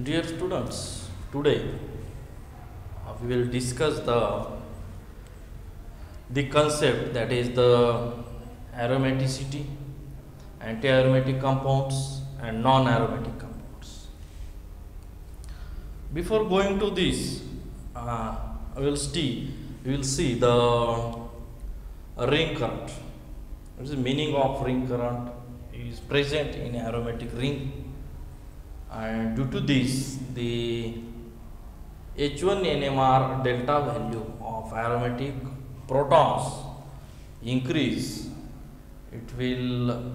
Dear students, today we will discuss the concept, that is the aromaticity, anti-aromatic compounds and non-aromatic compounds. Before going to this, we will see the ring current. What is the meaning of ring current? Is present in aromatic ring, and due to this the H1 NMR delta value of aromatic protons increase. It will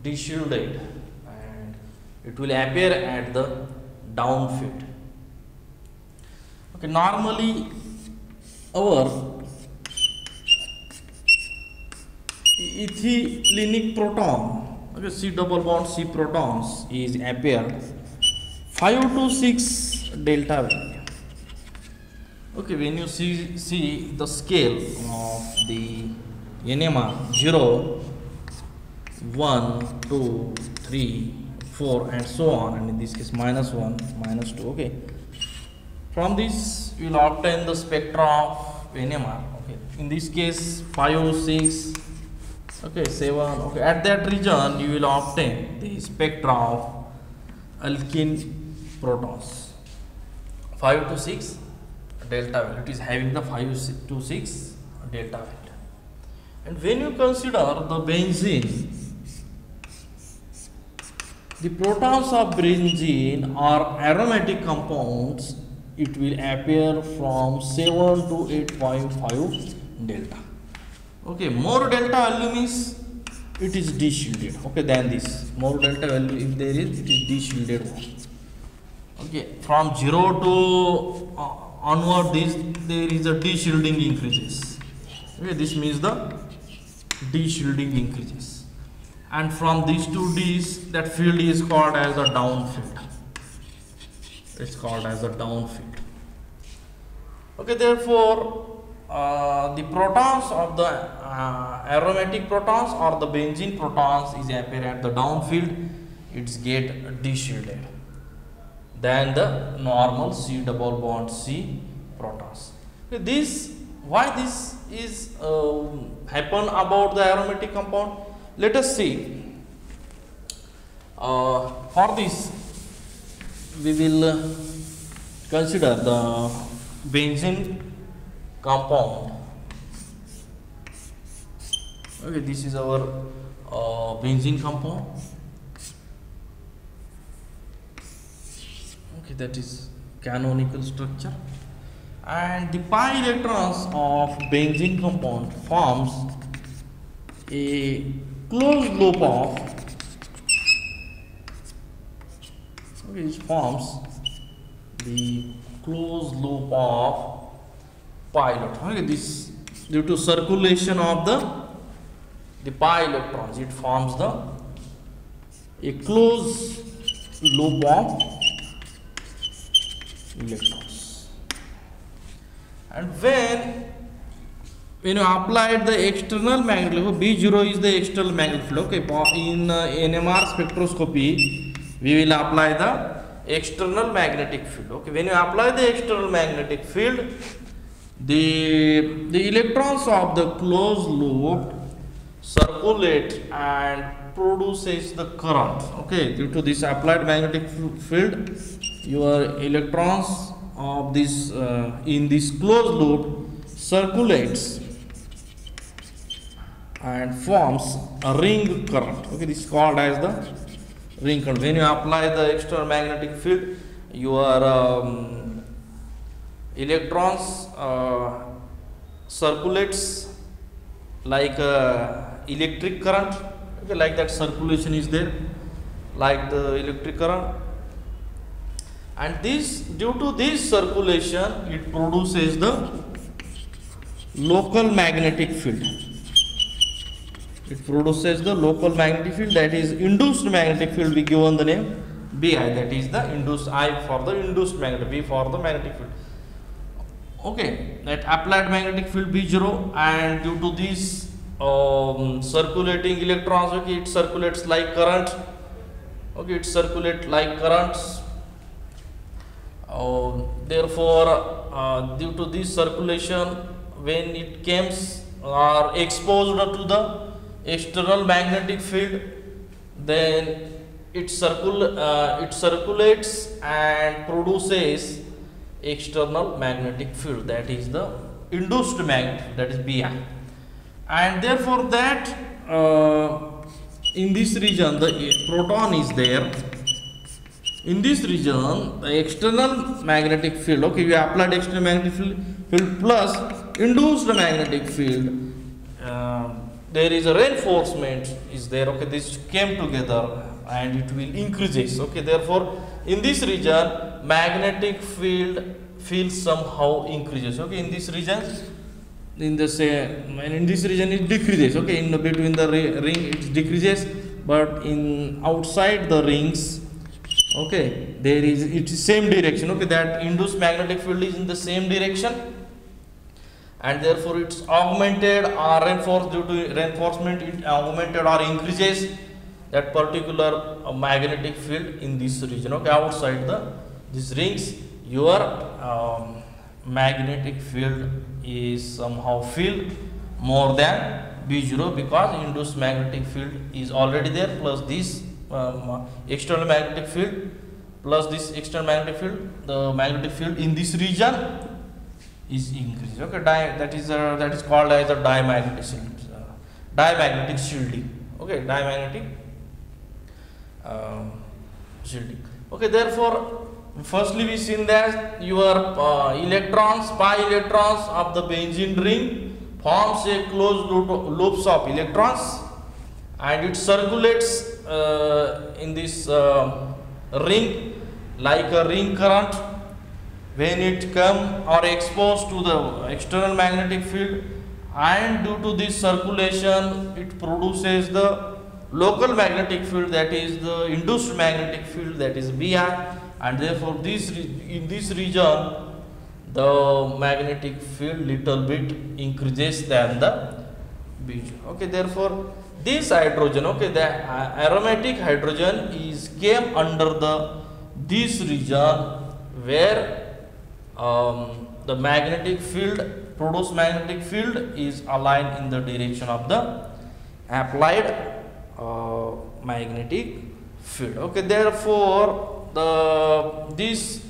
deshielded and it will appear at the downfield. Okay, normally our ethylenic proton, okay, C double bond C protons is appear 5 to 6 delta value. Okay, when you see the scale of the NMR 0, 1, 2, 3, 4 and so on, and in this case -1, -2. Okay, from this you will obtain the spectra of NMR. Okay, in this case 5, 6, okay, 7. Okay, at that region you will obtain the spectra of alkene protons 5 to 6 delta value. It is having the 5 to 6 delta value. And when you consider the benzene, the protons of benzene are aromatic compounds. It will appear from 7 to 8.5 delta. Okay, more delta value means it is deshielded. Okay, than this. More delta value if there is, it is deshielded one. Okay, from 0 to onward, there is a deshielding increases. Okay, this means the deshielding increases, and from these two D's, that field is called as a downfield. It's called as a downfield. Okay, therefore the protons of the aromatic protons or the benzene protons is appear at the downfield. It's get deshielded than the normal C double bond C protons. Okay, why this is happen about the aromatic compound? Let us see. For this we will consider the benzene compound. Okay, this is our benzene compound. Okay, that is canonical structure, and the pi electrons of benzene compound forms a closed loop of, okay, it forms the closed loop of pi electron. Okay, this due to circulation of the pi electrons, it forms a closed loop of electrons. And when you apply the external magnetic field, B0 is the external magnetic field. Okay, in NMR spectroscopy we will apply the external magnetic field. Okay, when you apply the external magnetic field, the electrons of the closed loop circulate and produces the current. Okay, due to this applied magnetic field, your electrons of this in this closed loop circulates and forms a ring current. Okay, this is called as the ring current. When you apply the external magnetic field, your electrons circulates like electric current. Okay, like that circulation is there, like the electric current, and this, due to this circulation, it produces the local magnetic field. It produces the local magnetic field, that is induced magnetic field. We given the name BI, that is the induced, I for the induced magnetic, B for the magnetic field. Okay, that applied magnetic field B0, and due to this circulating electrons, okay, it circulates like current. Okay, it circulates like currents, Therefore, due to this circulation, when it comes or exposed to the external magnetic field, then it circulates and produces external magnetic field, that is the induced magnetic field, that is BI. And therefore that in this region the proton is there. In this region the external magnetic field, okay, we applied external magnetic field plus induced magnetic field, there is a reinforcement is there, okay, this came together and it will increases, okay. Therefore in this region magnetic field somehow increases, okay. In this region, in this region it decreases, okay. In between the ring it decreases, but in outside the rings, okay, there is, it's same direction, okay, that induced magnetic field is in the same direction, and therefore it's augmented or reinforced. Due to reinforcement it augmented or increases that particular magnetic field in this region, okay. Outside these rings your magnetic field is somehow filled more than B0, because induced magnetic field is already there, plus this external magnetic field plus this external magnetic field, the magnetic field in this region is increased, okay. That is called as a diamagnetic shielding, okay, diamagnetic shielding, okay. Therefore firstly we seen that your pi electrons of the benzene ring forms a closed loops of electrons, and it circulates in this ring like a ring current. When it come or exposed to the external magnetic field, and due to this circulation it produces the local magnetic field, that is the induced magnetic field, that is BI, and therefore in this region the magnetic field little bit increases than the BG, okay. Therefore this hydrogen, okay, the aromatic hydrogen came under this region where the magnetic field, produced magnetic field, is aligned in the direction of the applied magnetic field, okay. Therefore this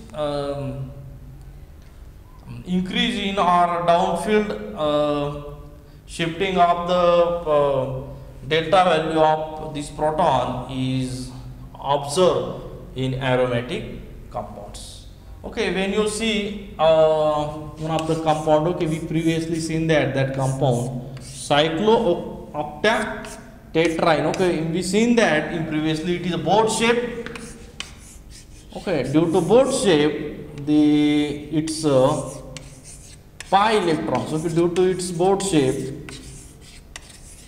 increase in or downfield shifting of the delta value of this proton is observed in aromatic compounds, okay. When you see one of the compound, okay, we previously seen that compound cyclooctatetraene, okay, we seen that in previously it is a boat shape, okay. Due to boat shape its pi electrons, okay, due to its boat shape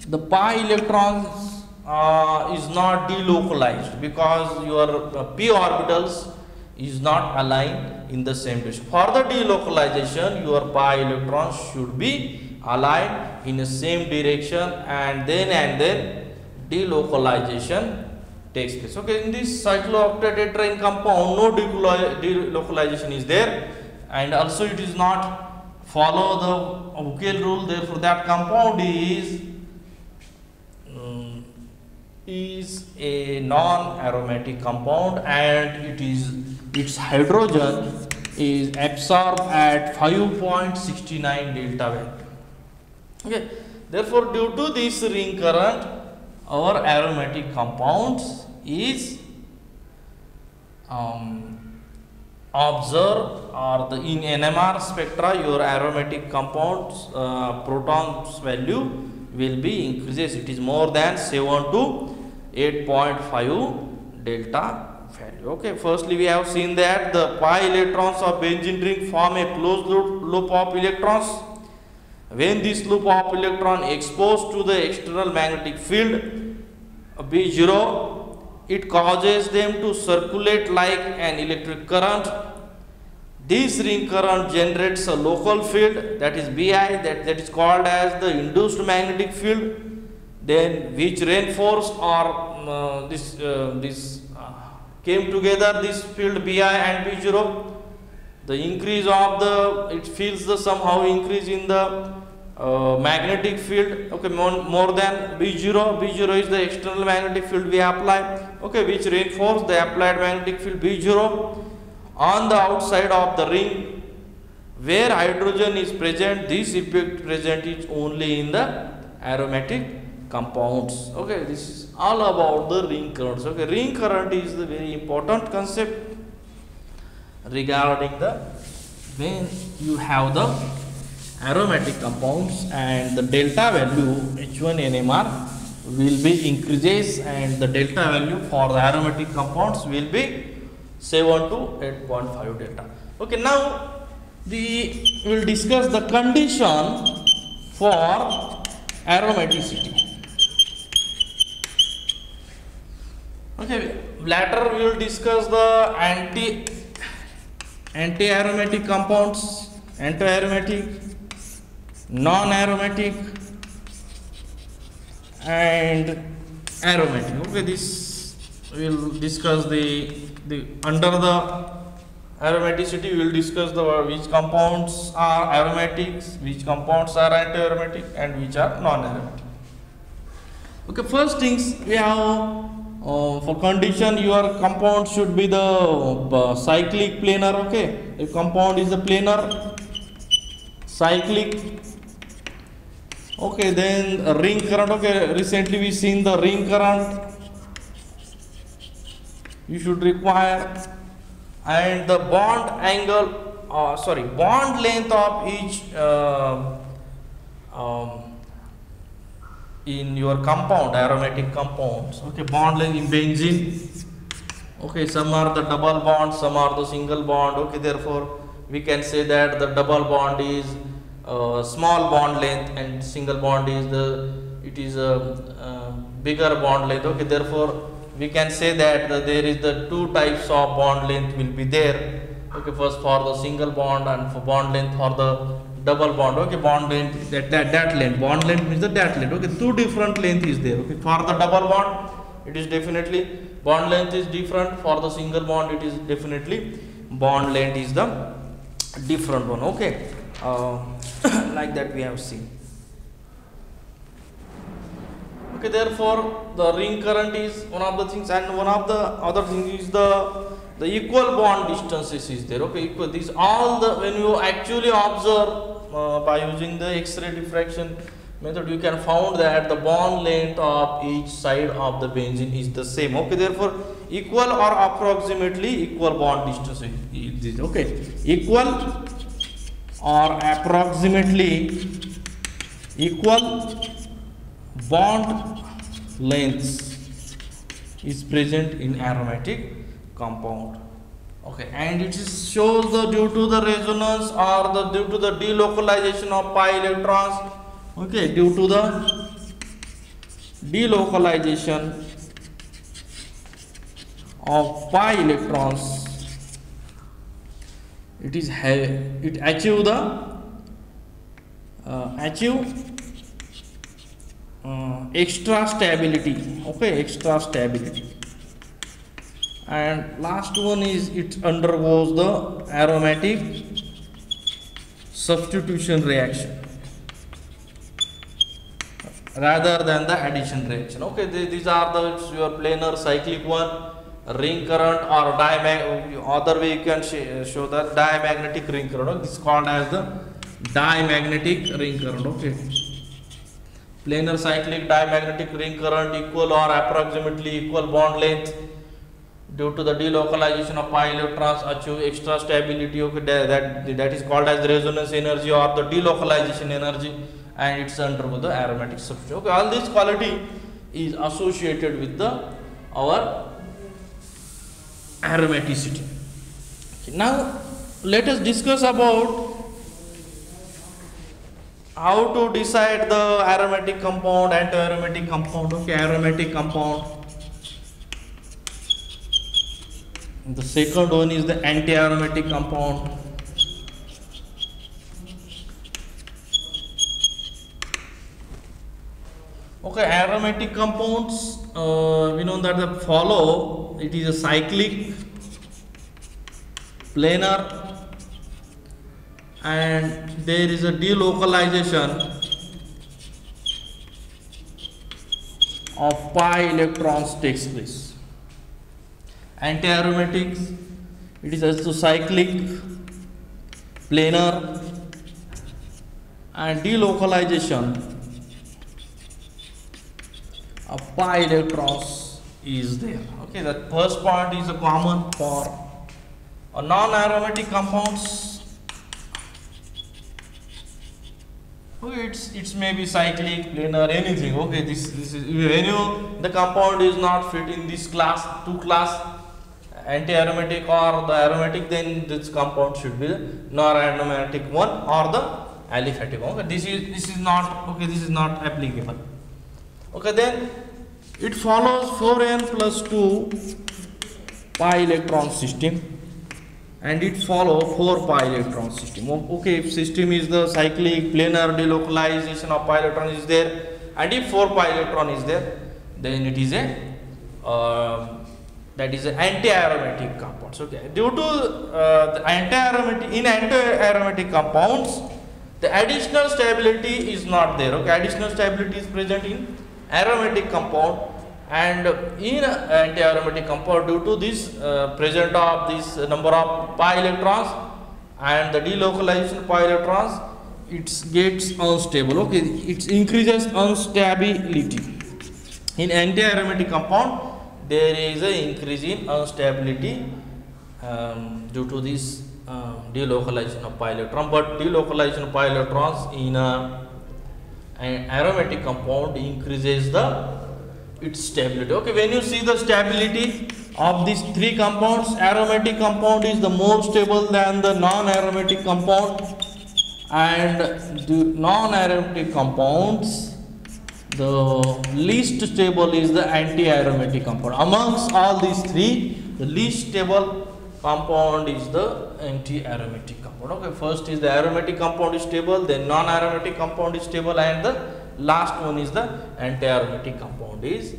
the pi electrons is not delocalized, because your p orbitals is not aligned in the same direction. For the delocalization your pi electrons should be aligned in the same direction, and then delocalization takes place, okay. In this cyclooctatetraene compound no delocalization is there, and also it is not follow the Huckel rule, therefore that compound is a non-aromatic compound, and its hydrogen is absorbed at 5.69 delta value, okay. Therefore due to this ring current our aromatic compounds is observed, or in NMR spectra your aromatic compounds protons value will be increases, it is more than 7 to 8.5 delta value, okay. Firstly we have seen that the pi electrons of benzene ring form a closed loop of electrons. When this loop of electron exposed to the external magnetic field B0, it causes them to circulate like an electric current. This ring current generates a local field, that is BI, that is called as the induced magnetic field, then which reinforced or this came together, this field BI and B0, the increase of the, it feels the somehow increase in the magnetic field, okay, more than B0. B0 is the external magnetic field we apply, okay, which reinforce the applied magnetic field B0 on the outside of the ring. Where hydrogen is present, this effect present is only in the aromatic compounds. Okay, this is all about the ring currents. Okay, ring current is the very important concept regarding the, when you have the aromatic compounds and the delta value H1NMR will be increases, and the delta value for the aromatic compounds will be 7 to 8.5 delta. Okay, now we will discuss the condition for aromaticity. Okay, later we will discuss the anti-aromatic compounds, anti-aromatic, non-aromatic and aromatic. Okay, this we will discuss the under the aromaticity we will discuss the which compounds are aromatics, which compounds are anti-aromatic and which are non-aromatic. Okay, first things we have for condition, your compound should be the cyclic planar. Okay, if compound is the planar, cyclic. Okay, then ring current. Okay, recently we seen the ring current you should require, and the bond angle, bond length of each in your compound, aromatic compounds. Okay, bond length in benzene. Okay, some are the double bond, some are the single bond. Okay, therefore we can say that the double bond is small bond length and single bond is a bigger bond length. Okay, therefore we can say that there is the two types of bond length will be there. Okay, first for the single bond and for bond length for the double bond. Okay, bond length that length, bond length means that length. Okay, two different length is there. Okay, for the double bond it is definitely bond length is different, for the single bond it is definitely bond length is the different one. Okay, like that we have seen. Okay, therefore the ring current is one of the things, and one of the other things is the equal bond distances is there. Okay, equal, these all the, when you actually observe by using the X-ray diffraction method, you can found that the bond length of each side of the benzene is the same. Okay, therefore equal or approximately equal bond distance is this. Okay, equal or approximately equal bond lengths is present in aromatic compound. Okay, and it is shows the due to the resonance or the due to the delocalization of pi electrons. Okay, due to the delocalization of pi electrons, it is it achieve the extra stability. Okay, extra stability. And last one is it undergoes the aromatic substitution reaction rather than the addition reaction. Okay, these are the your planar cyclic one, ring current, or other way you can show the diamagnetic ring current. Okay, this is called as the diamagnetic ring current. Okay, planar cyclic diamagnetic ring current, equal or approximately equal bond length due to the delocalization of pi electrons achieve extra stability. Okay, that is called as the resonance energy or the delocalization energy, and it's undergo the aromatic substitution. Okay, all this quality is associated with our aromaticity. Okay, now let us discuss about how to decide the aromatic compound, anti-aromatic compound. Okay, aromatic compound. The second one is the anti-aromatic compound. Okay, aromatic compounds, we know that the follow, it is a cyclic, planar, and there is a delocalization of pi electrons takes place. Anti-aromatics, it is also cyclic, planar, and delocalization of pi electrons is there. Okay, the first point is a common for a non-aromatic compounds. Okay, it's maybe cyclic, planar, anything. Okay, this is when the compound is not fit in this class, two class, anti-aromatic or the aromatic, then this compound should be the non-aromatic one or the aliphatic one. Okay, this is not, okay, this is not applicable. Okay, then it follows 4n plus 2 pi electron system, and it follows 4 pi electron system. Okay, if system is the cyclic, planar, delocalization of pi electron is there, and if 4 pi electron is there, then it is a that is an anti-aromatic compounds. Okay, due to the anti-aromatic compounds, the additional stability is not there. Okay, additional stability is present in aromatic compound, and in anti-aromatic compound, due to this present of this number of pi electrons and the delocalization of pi electrons, it gets unstable. Okay, it increases instability. In anti-aromatic compound, there is an increase in instability due to this delocalization of pi electron, but delocalization of pi electrons in an aromatic compound increases its stability. Okay, when you see the stability of these three compounds, aromatic compound is the more stable than the non-aromatic compound, and the non-aromatic compounds, the least stable is the anti-aromatic compound. Amongst all these three, the least stable compound is the anti-aromatic compound. Okay, first is the aromatic compound is stable, then non-aromatic compound is stable, and the last one is the anti-aromatic compound is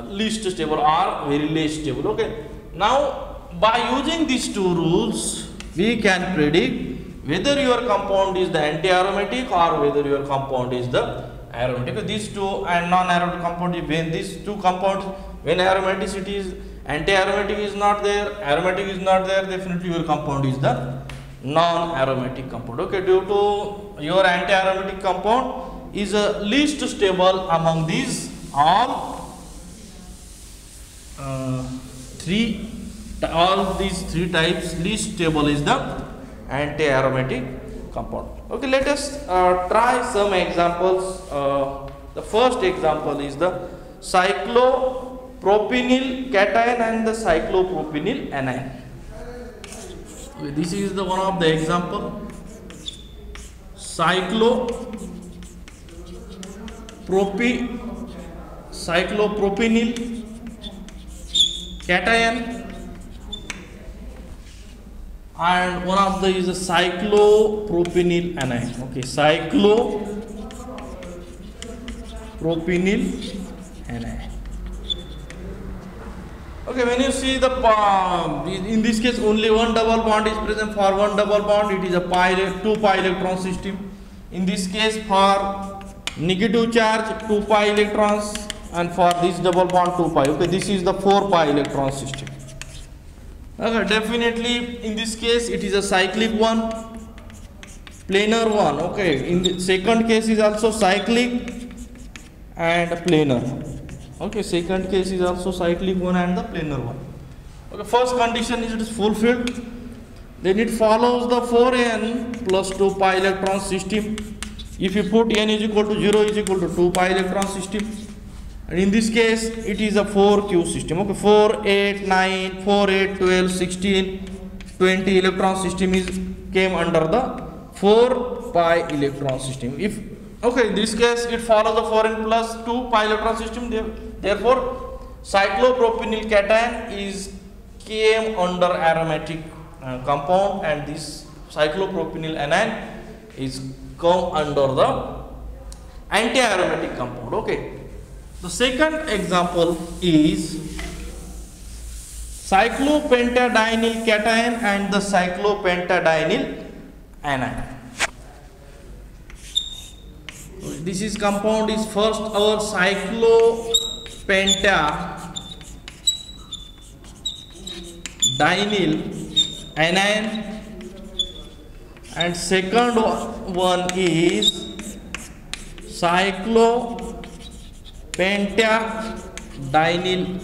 least stable or very less stable. Okay, now by using these two rules, we can predict whether your compound is the anti-aromatic or whether your compound is the aromatic. These two and non-aromatic compound, when these two compounds, when aromaticity is, anti-aromatic is not there, aromatic is not there, definitely your compound is the non-aromatic compound. Okay, due to your anti-aromatic compound is least stable among these all these three types, least stable is the anti-aromatic compound. Okay, let us try some examples. The first example is the cyclopropenyl cation and the cyclopropenyl anion. Okay, this is the one of the example. Cyclopropenyl cation, and one of the is a cyclopropenyl anion. Okay, cyclopropenyl anion. Okay, when you see the in this case only one double bond is present. For one double bond, it is a 2 pi electron system. In this case, for negative charge 2 pi electrons, and for this double bond 2 pi. Okay, this is the 4 pi electron system. Okay, definitely in this case it is a cyclic one, planar one. Okay, in the second case is also cyclic and planar. Okay, second case is also cyclic one and the planar one. Okay, first condition is it is fulfilled. Then it follows the 4n plus 2 pi electron system. If you put n is equal to 0 is equal to 2 pi electron system, and in this case it is a 4q system. Okay, 4, 8, 9, 4, 8, 12, 16, 20 electron system is came under the 4 pi electron system. If okay, in this case it follows the 4n plus 2 pi electron system. Therefore, cyclopropenyl cation is came under aromatic compound, and this cyclopropenyl anion is come under the anti-aromatic compound. Okay. The second example is cyclopentadienyl cation and the cyclopentadienyl anion. This is compound is first our cyclopentadienyl anion, and second one is cyclopentadienyl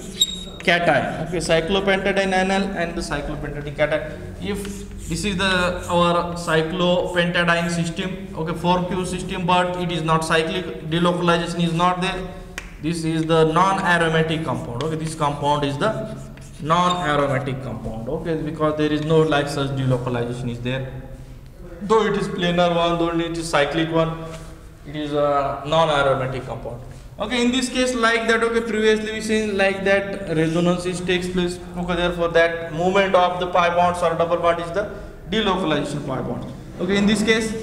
cation. Okay, cyclopentadienyl and the cyclopentadiene cation. If this is the our cyclopentadiene system, okay, 4q system, but it is not cyclic, delocalization is not there. This is the non-aromatic compound. Okay, this compound is the non-aromatic compound. Okay, because there is no like such delocalization is there. Though it is planar one, though it is cyclic one, it is a non-aromatic compound. Okay, in this case like that, okay, previously we seen like that resonance is takes place. Okay, therefore that movement of the pi bonds or double bond is the delocalization pi bond. Okay, in this case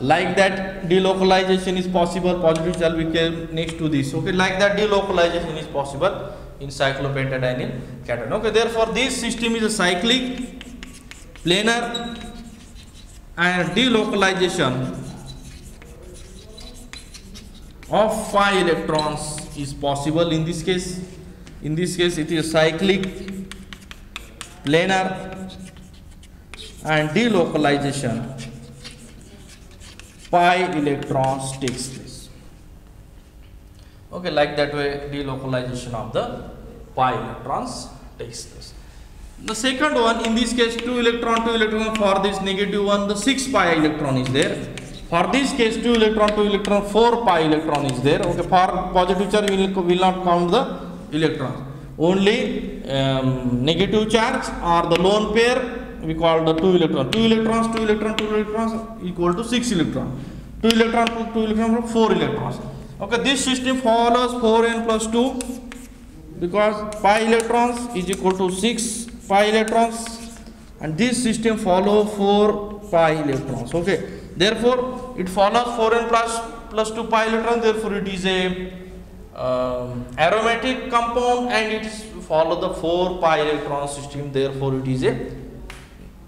like that delocalization is possible, positive charge became next to this. Okay, like that delocalization is possible in cyclopentadienyl cation. Okay, therefore this system is a cyclic, planar, and delocalization of pi electrons is possible in this case. In this case it is cyclic, planar, and delocalization pi electrons takes place. Okay, like that way delocalization of the pi electrons takes place. The second one, in this case 2 electron for this negative one, the 6 pi electron is there. For this case 2 electron 4 pi electron is there. Okay, for positive charge we will not count the electrons, only negative charge or the lone pair we call the 2 electrons equal to 6 electron. 2 electron plus 2 electron 4 electrons. Okay, this system follows 4n plus 2 because pi electrons is equal to 6 pi electrons, and this system follow 4 pi electrons. Okay, therefore it follows 4n plus 2 pi electrons, therefore it is a aromatic compound, and it is follow the 4 pi electron system, therefore it is a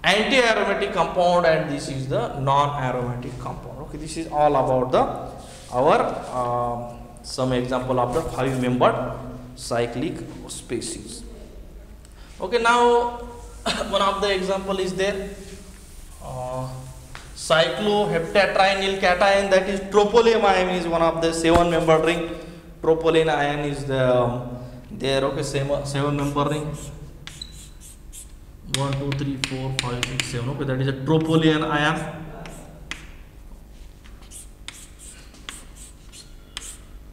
anti-aromatic compound, and this is the non-aromatic compound. Okay, this is all about the our some example of the 5-membered cyclic species. Okay, now one of the example is there, cycloheptatrinyl cation, that is troponium ion is one of the 7-membered ring. Troponium ion is the there. Okay, 7-member ring. 1 2 3 4 5 6 7. Okay, that is a troponium ion.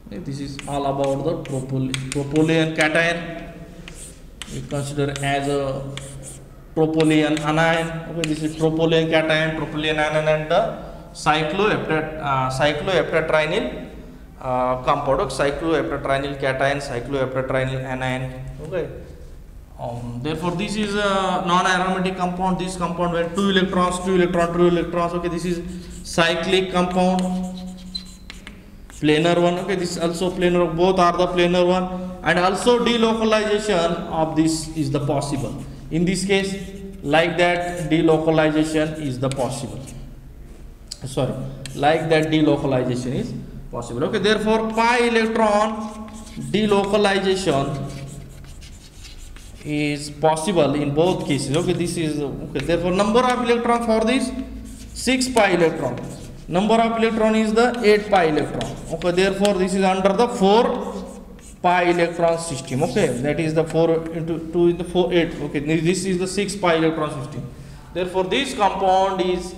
Okay, this is all about the troponium cation. We consider as a troponium anion. Okay, this is troponium cation, troponium anion, and the cycloheptatrinyl compound. Cycloheptatrinyl cation, cycloheptatrinyl anion. Okay. Therefore this is a non-aromatic compound. This compound where 2 electrons. Okay, this is cyclic compound, planar one. Okay, this is also planar. Both are the planar one, and also delocalization of this is the possible. In this case, like that delocalization is the possible. Sorry, like that delocalization is possible. Okay, therefore pi electron delocalization is possible in both cases. Okay, this is okay. Therefore, number of electrons for this 6 pi electron. Number of electron is the 8 pi electron. Okay, therefore this is under the 4 pi electron system. Okay, that is the 4 into 2 in the 4 8. Okay, this is the 6 pi electron system. Therefore, this compound is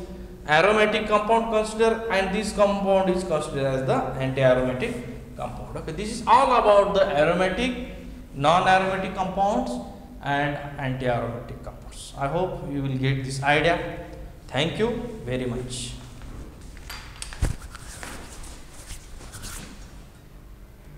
aromatic compound considered, and this compound is considered as the anti-aromatic compound. Okay, this is all about the aromatic, non-aromatic compounds and anti-aromatic compounds. I hope you will get this idea. Thank you very much.